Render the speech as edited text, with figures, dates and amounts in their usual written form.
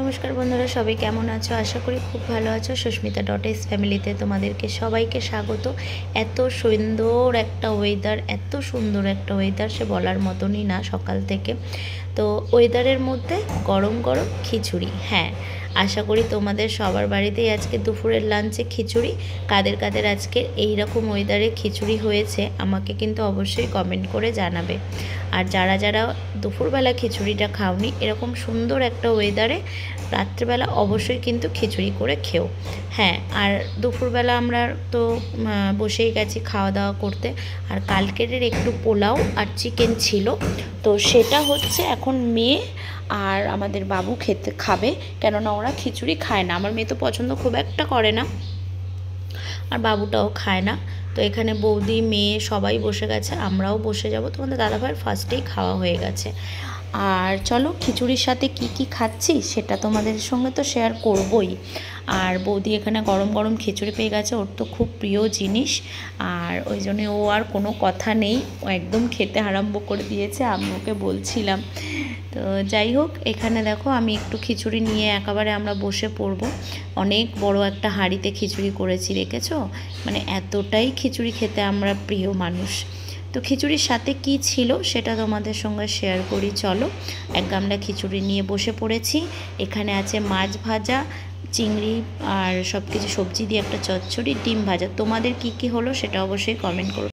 নমস্কার বন্ধুরা, সবাই কেমন আছো? আশা করি খুব ভালো আছো। সুস্মিতা ডটেস ফ্যামিলিতে তোমাদেরকে সবাইকে স্বাগত। এত সুন্দর একটা ওয়েদার, এত সুন্দর একটা ওয়েদার, সে বলার মতনই না। সকাল থেকে তো ওয়েদারের মধ্যে গরম গরম খিচুড়ি। হ্যাঁ, আশা করি তোমাদের সবার বাড়িতেই আজকে দুপুরের লাঞ্চে খিচুড়ি। কাদের কাদের আজকে এই রকম ওয়েদারে খিচুড়ি হয়েছে আমাকে কিন্তু অবশ্যই কমেন্ট করে জানাবে। আর যারা যারা দুপুরবেলা খিচুড়িটা খাওনি, এরকম সুন্দর একটা ওয়েদারে রাত্রেবেলা অবশ্যই কিন্তু খিচুড়ি করে খেও। হ্যাঁ, আর দুপুরবেলা আমরা তো বসেই গেছি খাওয়া দাওয়া করতে। আর কালকের একটু পোলাও আর চিকেন ছিল, তো সেটা হচ্ছে এখন মেয়ে আর আমাদের বাবু খাবে। কেননা ওরা খিচুড়ি খায় না, আমার মেয়ে তো পছন্দ খুব একটা করে না, আর বাবুটাও খায় না। তো এখানে বৌদি, মেয়ে সবাই বসে গেছে, আমরাও বসে যাব। তোমাদের দাদাভাইয়ের ফার্স্টেই খাওয়া হয়ে গেছে। আর চলো খিচুড়ির সাথে কি কি খাচ্ছি সেটা তোমাদের সঙ্গে তো শেয়ার করবই। আর বৌদি এখানে গরম গরম খিচুড়ি পেয়ে গেছে, ওর তো খুব প্রিয় জিনিস। আর ওই জন্যে ও আর কোনো কথা নেই, ও একদম খেতে আরম্ভ করে দিয়েছে। আমি ওকে বলছিলাম। তো যাই হোক, এখানে দেখো আমি একটু খিচুড়ি নিয়ে একেবারে আমরা বসে পড়বো। অনেক বড় একটা হাঁড়িতে খিচুড়ি করেছি, রেখেছো? মানে এতটাই খিচুড়ি খেতে আমরা প্রিয় মানুষ। তো খিচুড়ির সাথে কি ছিল সেটা তোমাদের সঙ্গে শেয়ার করি। চলো, এক গামলা খিচুড়ি নিয়ে বসে পড়েছি। এখানে আছে মাছ ভাজা, চিংড়ি আর সব কিছু সবজি দিয়ে একটা চচ্চড়ি, ডিম ভাজা। তোমাদের কি কি হলো সেটা অবশ্যই কমেন্ট করো।